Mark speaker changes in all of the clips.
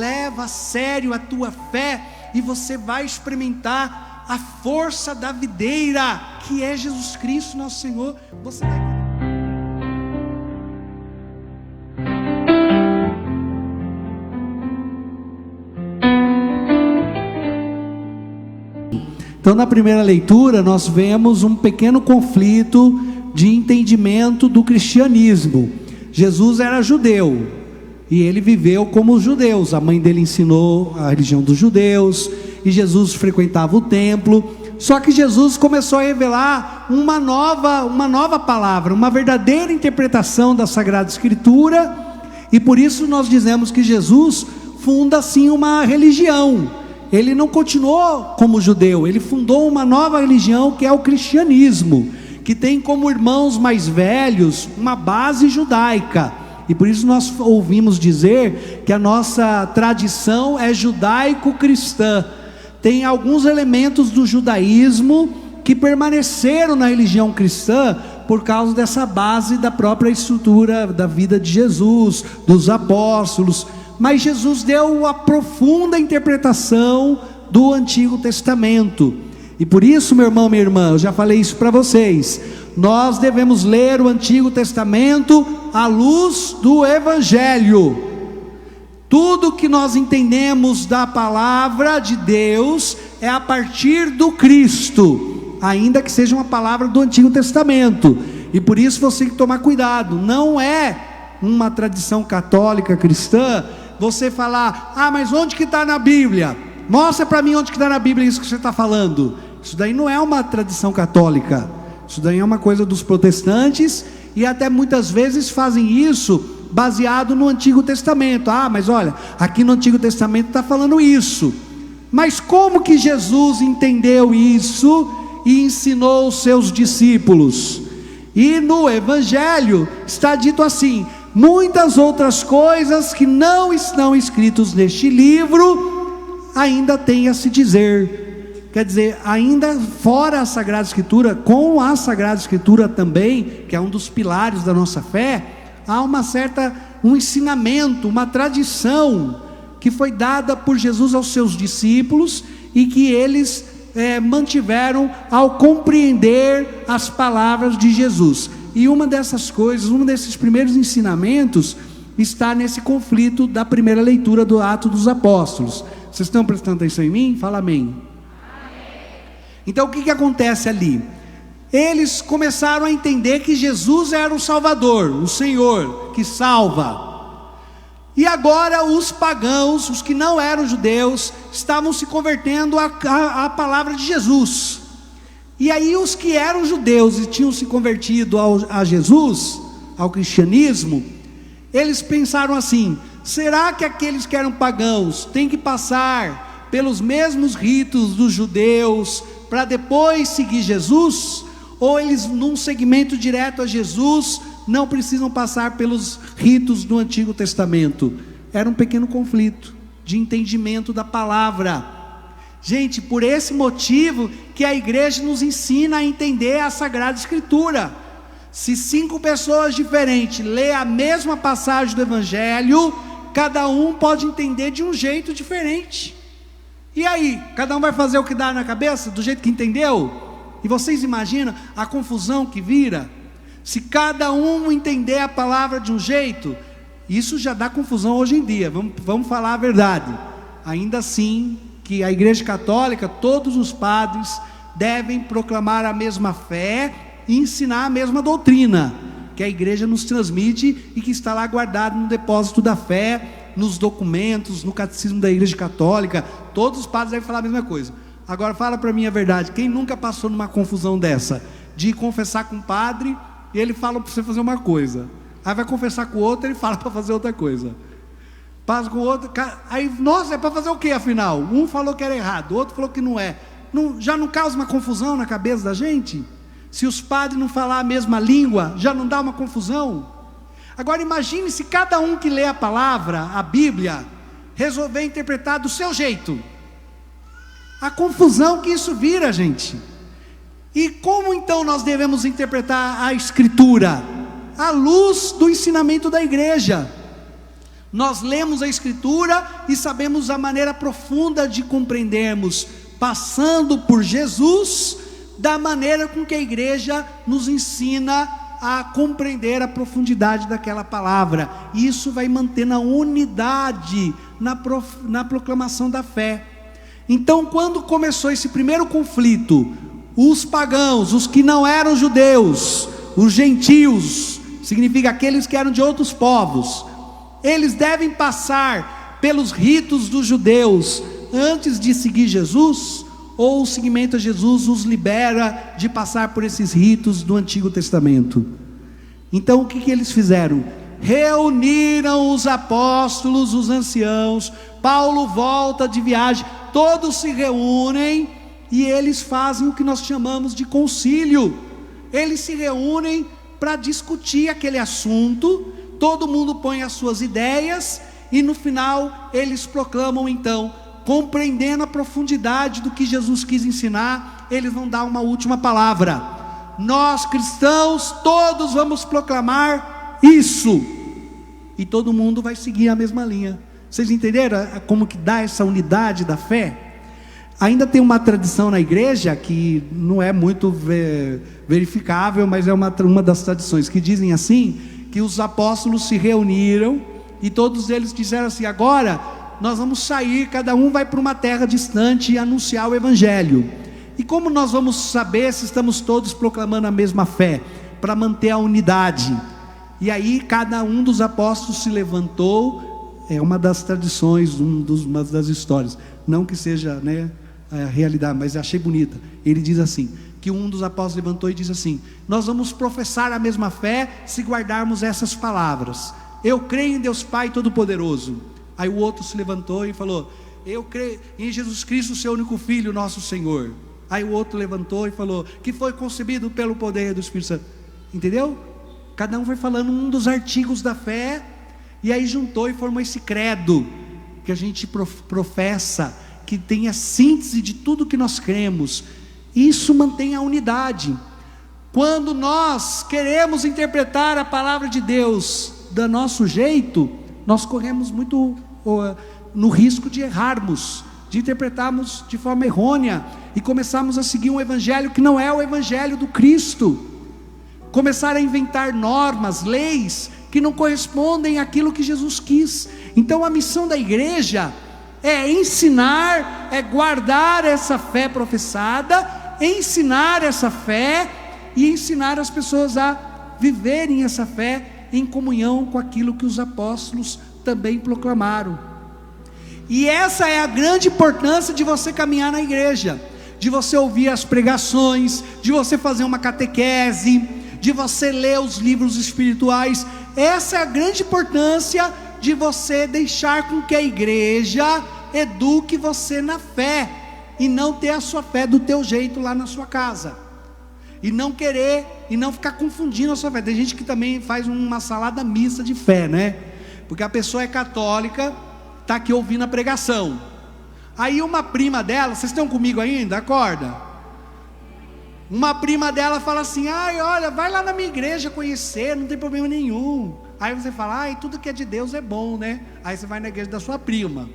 Speaker 1: leva a sério a tua fé, e você vai experimentar a força da videira, que é Jesus Cristo, nosso Senhor. Você vai... Então, na primeira leitura, nós vemos um pequeno conflito de entendimento do cristianismo. Jesus era judeu, e ele viveu como os judeus. A mãe dele ensinou a religião dos judeus, e Jesus frequentava o templo. Só que Jesus começou a revelar uma nova palavra, uma verdadeira interpretação da Sagrada Escritura, e por isso nós dizemos que Jesus funda assim uma religião. Ele não continuou como judeu, ele fundou uma nova religião, que é o cristianismo, que tem como irmãos mais velhos uma base judaica. E por isso nós ouvimos dizer que a nossa tradição é judaico-cristã. Tem alguns elementos do judaísmo que permaneceram na religião cristã por causa dessa base da própria estrutura da vida de Jesus, dos apóstolos. Mas Jesus deu a profunda interpretação do Antigo Testamento. E por isso, meu irmão, minha irmã, eu já falei isso para vocês, nós devemos ler o Antigo Testamento à luz do Evangelho. Tudo que nós entendemos da palavra de Deus é a partir do Cristo, ainda que seja uma palavra do Antigo Testamento. E por isso você tem que tomar cuidado. Não é uma tradição católica cristã você falar: ah, mas onde que está na Bíblia? Mostra para mim onde que está na Bíblia isso que você está falando. Isso daí não é uma tradição católica, isso daí é uma coisa dos protestantes, e até muitas vezes fazem isso baseado no Antigo Testamento. Ah, mas olha, aqui no Antigo Testamento está falando isso. Mas como que Jesus entendeu isso e ensinou os seus discípulos? E no Evangelho está dito assim: muitas outras coisas que não estão escritas neste livro ainda tem a se dizer. Quer dizer, ainda fora a Sagrada Escritura, com a Sagrada Escritura também, que é um dos pilares da nossa fé, há um ensinamento, uma tradição que foi dada por Jesus aos seus discípulos, e que eles mantiveram ao compreender as palavras de Jesus. E uma dessas coisas, um desses primeiros ensinamentos, está nesse conflito da primeira leitura do Atos dos Apóstolos. Vocês estão prestando atenção em mim? Fala amém. Então o que acontece ali? Eles começaram a entender que Jesus era o Salvador, o Senhor que salva. E agora os pagãos, os que não eram judeus, estavam se convertendo à palavra de Jesus. E aí os que eram judeus e tinham se convertido a Jesus, ao cristianismo, eles pensaram assim: será que aqueles que eram pagãos têm que passar pelos mesmos ritos dos judeus para depois seguir Jesus? Ou eles, num segmento direto a Jesus, não precisam passar pelos ritos do Antigo Testamento? Era um pequeno conflito de entendimento da palavra. Gente, por esse motivo que a igreja nos ensina a entender a Sagrada Escritura. Se 5 pessoas diferentes lêem a mesma passagem do Evangelho, cada um pode entender de um jeito diferente. E aí, cada um vai fazer o que dá na cabeça, do jeito que entendeu? E vocês imaginam a confusão que vira? Se cada um entender a palavra de um jeito, isso já dá confusão hoje em dia. Vamos falar a verdade. Ainda assim, que a Igreja Católica, todos os padres devem proclamar a mesma fé e ensinar a mesma doutrina que a igreja nos transmite e que está lá guardado no depósito da fé, nos documentos, no catecismo da Igreja Católica. Todos os padres devem falar a mesma coisa. Agora fala para mim a verdade: quem nunca passou numa confusão dessa, de confessar com um padre e ele fala para você fazer uma coisa, aí vai confessar com o outro, ele fala para fazer outra coisa, passa com o outro, aí, nossa, é para fazer o que afinal? Um falou que era errado, o outro falou que não é. Já não causa uma confusão na cabeça da gente? Se os padres não falar a mesma língua, já não dá uma confusão? Agora imagine se cada um que lê a palavra, a Bíblia, resolver interpretar do seu jeito. A confusão que isso vira, gente. E como então nós devemos interpretar a Escritura? À luz do ensinamento da igreja. Nós lemos a Escritura e sabemos a maneira profunda de compreendermos, passando por Jesus, da maneira com que a igreja nos ensina a compreender a profundidade daquela palavra. Isso vai mantendo a unidade na proclamação da fé. Então, quando começou esse primeiro conflito, os pagãos, os que não eram judeus, os gentios, significa aqueles que eram de outros povos, eles devem passar pelos ritos dos judeus antes de seguir Jesus, ou o seguimento a Jesus os libera de passar por esses ritos do Antigo Testamento? Então o que eles fizeram? Reuniram os apóstolos, os anciãos. Paulo volta de viagem, todos se reúnem e eles fazem o que nós chamamos de concílio. Eles se reúnem para discutir aquele assunto, todo mundo põe as suas ideias e no final eles proclamam então, compreendendo a profundidade do que Jesus quis ensinar, eles vão dar uma última palavra: nós cristãos todos vamos proclamar isso, e todo mundo vai seguir a mesma linha. Vocês entenderam como que dá essa unidade da fé? Ainda tem uma tradição na igreja que não é muito verificável, mas é uma das tradições que dizem assim, que os apóstolos se reuniram e todos eles disseram assim: agora nós vamos sair, cada um vai para uma terra distante e anunciar o evangelho. E como nós vamos saber se estamos todos proclamando a mesma fé? Para manter a unidade. E aí cada um dos apóstolos se levantou, é uma das tradições, uma das histórias, não que seja, a realidade, mas achei bonita. Ele diz assim, que um dos apóstolos levantou e disse assim: nós vamos professar a mesma fé se guardarmos essas palavras: eu creio em Deus Pai Todo-Poderoso. Aí o outro se levantou e falou: eu creio em Jesus Cristo, seu único Filho, nosso Senhor. Aí o outro levantou e falou: que foi concebido pelo poder do Espírito Santo. Entendeu? Cada um foi falando um dos artigos da fé, e aí juntou e formou esse credo que a gente professa, que tem a síntese de tudo que nós cremos. Isso mantém a unidade. Quando nós queremos interpretar a palavra de Deus do nosso jeito, nós corremos muito no risco de errarmos, de interpretarmos de forma errônea e começarmos a seguir um evangelho que não é o evangelho do Cristo, começar a inventar normas, leis que não correspondem àquilo que Jesus quis. Então a missão da igreja é ensinar, é guardar essa fé professada, ensinar essa fé e ensinar as pessoas a viverem essa fé em comunhão com aquilo que os apóstolos também proclamaram. E essa é a grande importância de você caminhar na igreja, de você ouvir as pregações, de você fazer uma catequese, de você ler os livros espirituais. Essa é a grande importância de você deixar com que a igreja eduque você na fé, e não ter a sua fé do teu jeito lá na sua casa, e não querer, e não ficar confundindo a sua fé. Tem gente que também faz uma salada mista de fé, porque a pessoa é católica, está aqui ouvindo a pregação, aí uma prima dela, vocês estão comigo ainda? Acorda. Uma prima dela fala assim: ai, olha, vai lá na minha igreja conhecer, não tem problema nenhum. Aí você fala: ai, tudo que é de Deus é bom, Aí você vai na igreja da sua prima.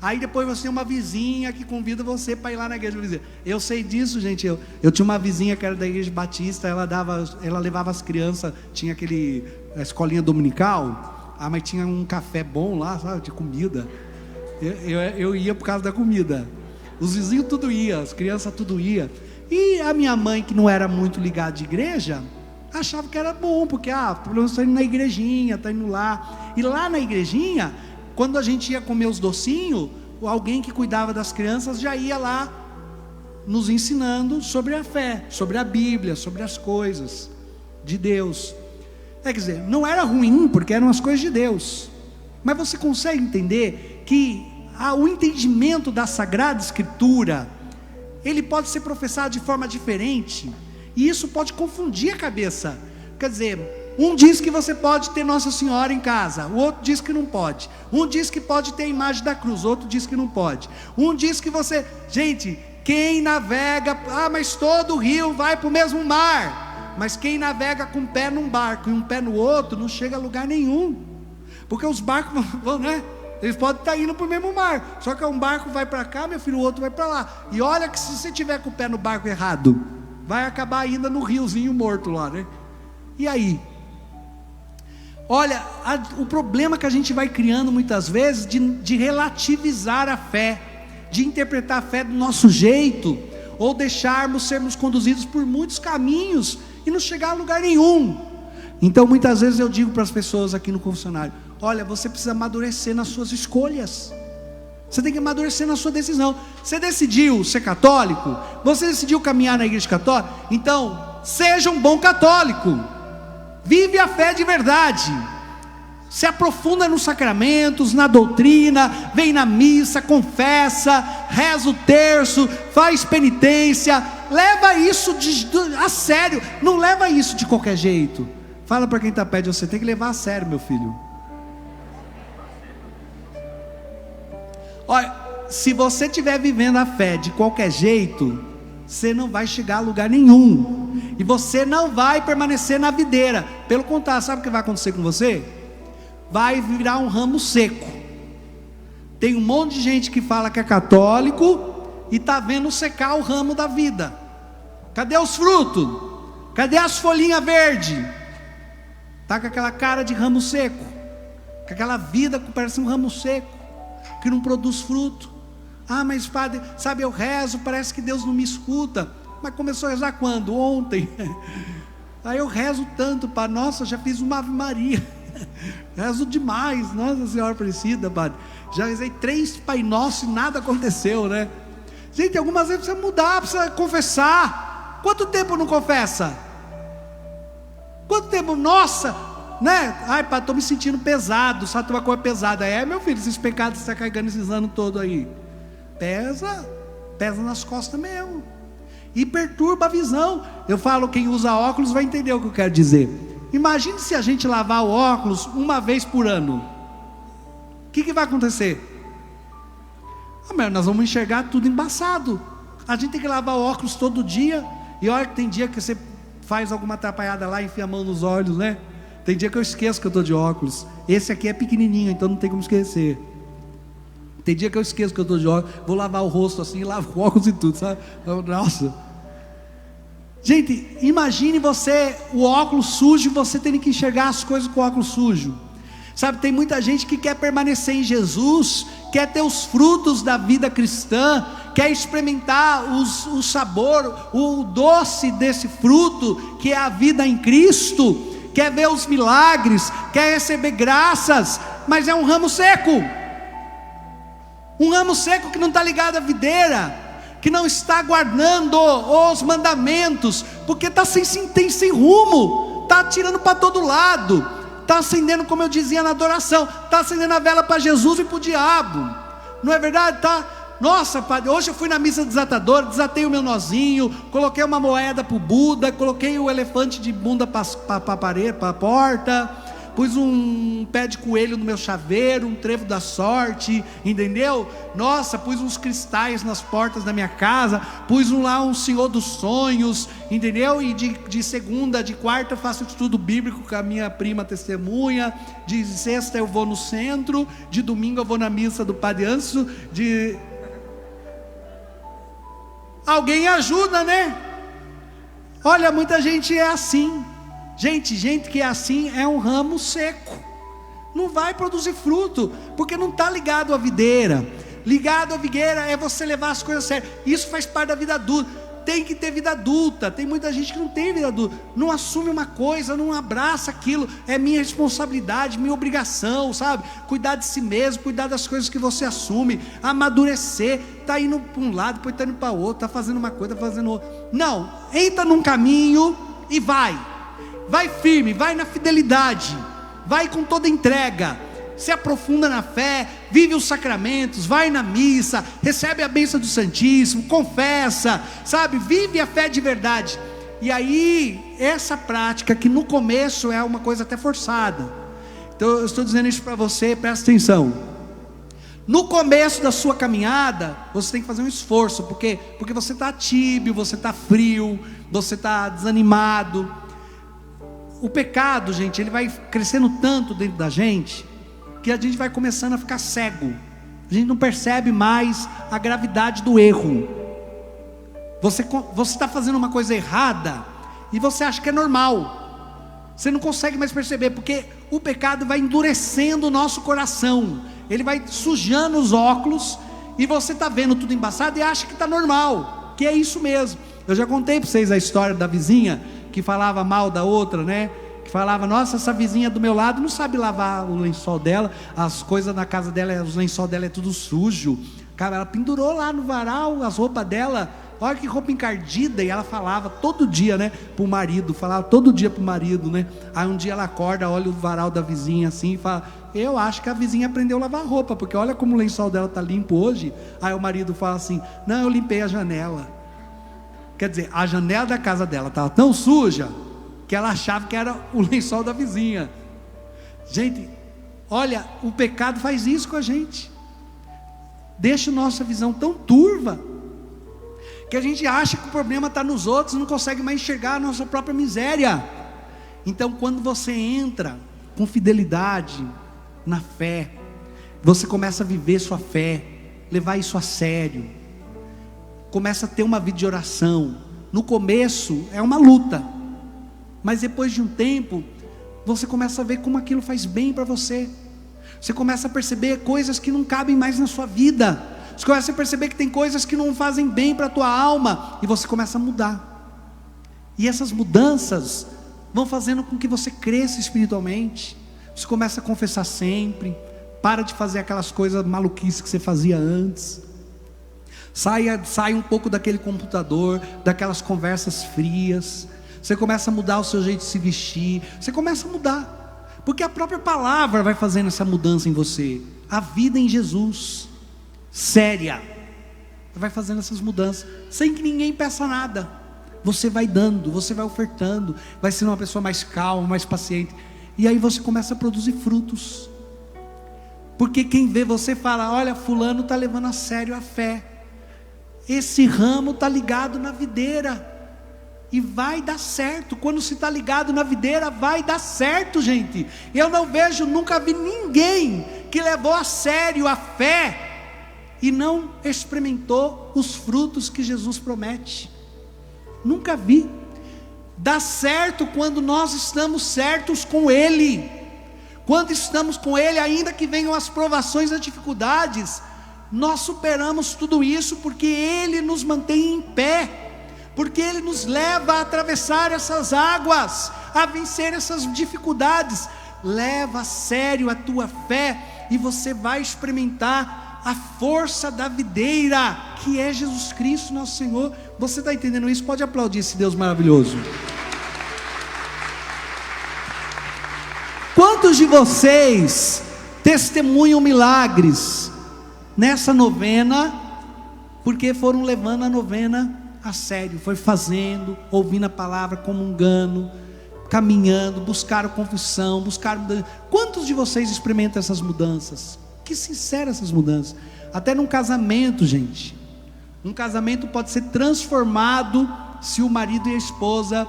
Speaker 1: Aí depois você tem uma vizinha que convida você para ir lá na igreja. Eu sei disso, gente. Eu tinha uma vizinha que era da igreja batista. Ela levava as crianças. Tinha a escolinha dominical. Mas tinha um café bom lá, sabe, de comida. Eu ia por causa da comida. Os vizinhos tudo ia, as crianças tudo ia. E a minha mãe, que não era muito ligada de igreja, achava que era bom, porque pelo menos está indo na igrejinha, está indo lá. E lá na igrejinha, quando a gente ia comer os docinhos, alguém que cuidava das crianças já ia lá nos ensinando sobre a fé, sobre a Bíblia, sobre as coisas de Deus. Quer dizer, não era ruim, porque eram as coisas de Deus. Mas você consegue entender que o entendimento da Sagrada Escritura, ele pode ser professado de forma diferente, e isso pode confundir a cabeça. Quer dizer, um diz que você pode ter Nossa Senhora em casa, o outro diz que não pode. Um diz que pode ter a imagem da cruz, o outro diz que não pode. Um diz que você... Gente, quem navega... mas todo rio vai para o mesmo mar. Mas quem navega com um pé num barco e um pé no outro, não chega a lugar nenhum. Porque os barcos vão, né? Eles podem estar indo para o mesmo mar, só que um barco vai para cá, meu filho, o outro vai para lá. E olha que se você tiver com o pé no barco errado, vai acabar ainda no riozinho morto lá, né? E aí? Olha, o problema que a gente vai criando muitas vezes de relativizar a fé, de interpretar a fé do nosso jeito, ou deixarmos sermos conduzidos por muitos caminhos e não chegar a lugar nenhum. Então muitas vezes eu digo para as pessoas aqui no confessionário: olha, você precisa amadurecer nas suas escolhas, você tem que amadurecer na sua decisão. Você decidiu ser católico, você decidiu caminhar na igreja católica, então seja um bom católico, vive a fé de verdade, se aprofunda nos sacramentos, na doutrina, vem na missa, confessa, reza o terço, faz penitência, leva isso a sério, não leva isso de qualquer jeito. Fala para quem está perto de você: tem que levar a sério, meu filho. Olha, se você estiver vivendo a fé de qualquer jeito, você não vai chegar a lugar nenhum, e você não vai permanecer na videira. Pelo contrário, sabe o que vai acontecer com você? Vai virar um ramo seco. Tem um monte de gente que fala que é católico e está vendo secar o ramo da vida. Cadê os frutos? Cadê as folhinhas verdes? Está com aquela cara de ramo seco, com aquela vida que parece um ramo seco, que não produz fruto. Ah, mas padre, sabe, eu rezo, parece que Deus não me escuta. Mas começou a rezar quando? Ontem. Aí eu rezo tanto, padre, nossa, já fiz uma Ave Maria, rezo demais, Nossa Senhora Aparecida, padre, já rezei 3 Pai Nosso e nada aconteceu, né? Gente, algumas vezes precisa mudar, precisa confessar. Quanto tempo não confessa? Quanto tempo? Nossa, né? Ai, padre, estou me sentindo pesado, sabe uma coisa pesada? É, meu filho, esses pecados que você está carregando esses anos todos aí, pesa nas costas mesmo, e perturba a visão. Eu falo, quem usa óculos vai entender o que eu quero dizer. Imagine se a gente lavar o óculos uma vez por ano, o que vai acontecer? Nós vamos enxergar tudo embaçado. A gente tem que lavar o óculos todo dia. E olha que tem dia que você faz alguma atrapalhada lá, enfia a mão nos olhos, né? Tem dia que eu esqueço que eu estou de óculos. Esse aqui é pequenininho, então não tem como esquecer. Tem dia que eu esqueço que eu estou de óculos, vou lavar o rosto assim, lavo o óculos e tudo, sabe? Nossa. Gente, imagine você, o óculos sujo, você tendo que enxergar as coisas com o óculos sujo. Sabe, tem muita gente que quer permanecer em Jesus, quer ter os frutos da vida cristã, quer experimentar o sabor, o doce desse fruto, que é a vida em Cristo, quer ver os milagres, quer receber graças, mas é um ramo seco. Um ramo seco que não está ligado à videira, que não está guardando os mandamentos, porque está sem rumo, está atirando para todo lado, está acendendo, como eu dizia na adoração, está acendendo a vela para Jesus e para o diabo, não é verdade? Nossa, padre, hoje eu fui na missa desatadora, desatei o meu nozinho, coloquei uma moeda para o Buda, coloquei o elefante de bunda para a parede, para a porta, pus um pé de coelho no meu chaveiro, um trevo da sorte, entendeu? Nossa, pus uns cristais nas portas da minha casa, pus lá um Senhor dos Sonhos, entendeu? E de segunda, de quarta eu faço estudo bíblico com a minha prima testemunha, de sexta eu vou no centro, de domingo eu vou na missa do Padre Anso, Alguém ajuda, né? Olha, muita gente é assim. Gente que é assim é um ramo seco, não vai produzir fruto, porque não está ligado à videira. Ligado à videira é você levar as coisas a sério. Isso faz parte da vida adulta. Tem que ter vida adulta. Tem muita gente que não tem vida adulta, não assume uma coisa, não abraça aquilo. É minha responsabilidade, minha obrigação, sabe? Cuidar de si mesmo, cuidar das coisas que você assume, amadurecer. Está indo para um lado, depois está indo para o outro, está fazendo uma coisa, está fazendo outra. Não, entra num caminho e vai firme, vai na fidelidade, vai com toda entrega, se aprofunda na fé, vive os sacramentos, vai na missa, recebe a bênção do Santíssimo, confessa, sabe, vive a fé de verdade. E aí, essa prática que no começo é uma coisa até forçada, então eu estou dizendo isso para você, presta atenção. No começo da sua caminhada, você tem que fazer um esforço, porque você está tíbio, você está frio, você está desanimado. O pecado, gente, ele vai crescendo tanto dentro da gente, que a gente vai começando a ficar cego. A gente não percebe mais a gravidade do erro. Você está fazendo uma coisa errada e você acha que é normal. Você não consegue mais perceber, porque o pecado vai endurecendo o nosso coração. Ele vai sujando os óculos e você está vendo tudo embaçado e acha que está normal, que é isso mesmo. Eu já contei para vocês a história da vizinha que falava mal da outra, né? Que falava, nossa, essa vizinha do meu lado não sabe lavar o lençol dela, as coisas na casa dela, os lençol dela é tudo sujo. Cara, ela pendurou lá no varal as roupas dela, olha que roupa encardida. E ela falava todo dia, né, pro marido, falava todo dia pro marido, né? Aí um dia ela acorda, olha o varal da vizinha assim e fala, eu acho que a vizinha aprendeu a lavar roupa, porque olha como o lençol dela tá limpo hoje. Aí o marido fala assim, não, eu limpei a janela. Quer dizer, a janela da casa dela estava tão suja que ela achava que era o lençol da vizinha. Gente, olha, o pecado faz isso com a gente. Deixa a nossa visão tão turva que a gente acha que o problema está nos outros, não consegue mais enxergar a nossa própria miséria. Então, quando você entra com fidelidade na fé, você começa a viver sua fé, levar isso a sério, começa a ter uma vida de oração. No começo é uma luta, mas depois de um tempo você começa a ver como aquilo faz bem para você. Você começa a perceber coisas que não cabem mais na sua vida. Você começa a perceber que tem coisas que não fazem bem para a tua alma, e você começa a mudar. E essas mudanças vão fazendo com que você cresça espiritualmente. Você começa a confessar sempre, para de fazer aquelas coisas maluquices que você fazia antes. Sai um pouco daquele computador, daquelas conversas frias. Você começa a mudar o seu jeito de se vestir. Você começa a mudar, porque a própria palavra vai fazendo essa mudança em você. A vida em Jesus, séria, vai fazendo essas mudanças, sem que ninguém peça nada. Você vai dando, você vai ofertando, vai sendo uma pessoa mais calma, mais paciente. E aí você começa a produzir frutos. Porque quem vê você fala, olha, fulano está levando a sério a fé. Esse ramo está ligado na videira, e vai dar certo. Quando se está ligado na videira, vai dar certo, gente. Eu não vejo, nunca vi ninguém que levou a sério a fé e não experimentou os frutos que Jesus promete. Nunca vi. Dá certo quando nós estamos certos com Ele. Quando estamos com Ele, ainda que venham as provações, as dificuldades, nós superamos tudo isso, porque Ele nos mantém em pé, porque Ele nos leva a atravessar essas águas, a vencer essas dificuldades. Leva a sério a tua fé, e você vai experimentar a força da videira, que é Jesus Cristo nosso Senhor. Você está entendendo isso? Pode aplaudir esse Deus maravilhoso. Quantos de vocês testemunham milagres nessa novena, porque foram levando a novena a sério, foi fazendo, ouvindo a palavra, comungando, caminhando, buscaram confissão, buscaram. Quantos de vocês experimentam essas mudanças? Que sinceras essas mudanças. Até num casamento, gente, um casamento pode ser transformado se o marido e a esposa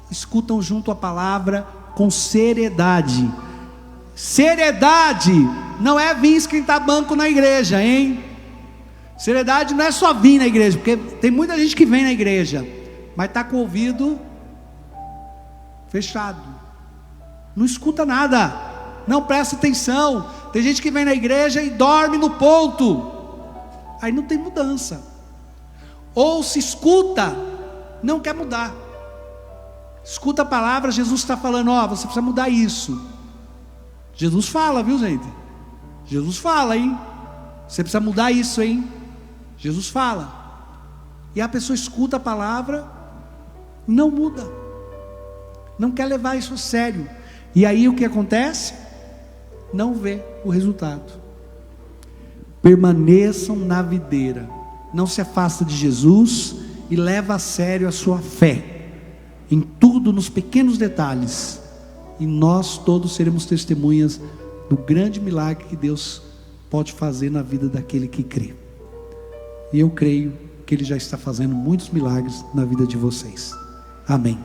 Speaker 1: escutam junto a palavra com seriedade. Seriedade não é vir esquentar banco na igreja, hein? Seriedade não é só vir na igreja, porque tem muita gente que vem na igreja, mas está com o ouvido fechado, não escuta nada, não presta atenção. Tem gente que vem na igreja e dorme no ponto, aí não tem mudança. Ou se escuta, não quer mudar. Escuta a palavra, Jesus está falando, ó, você precisa mudar isso. Jesus fala, viu, gente? Jesus fala, hein? Você precisa mudar isso, hein? Jesus fala. E a pessoa escuta a palavra, não muda, não quer levar isso a sério. E aí o que acontece? Não vê o resultado. Permaneçam na videira. Não se afasta de Jesus e leva a sério a sua fé, em tudo, nos pequenos detalhes. E nós todos seremos testemunhas do grande milagre que Deus pode fazer na vida daquele que crê. E eu creio que Ele já está fazendo muitos milagres na vida de vocês. Amém.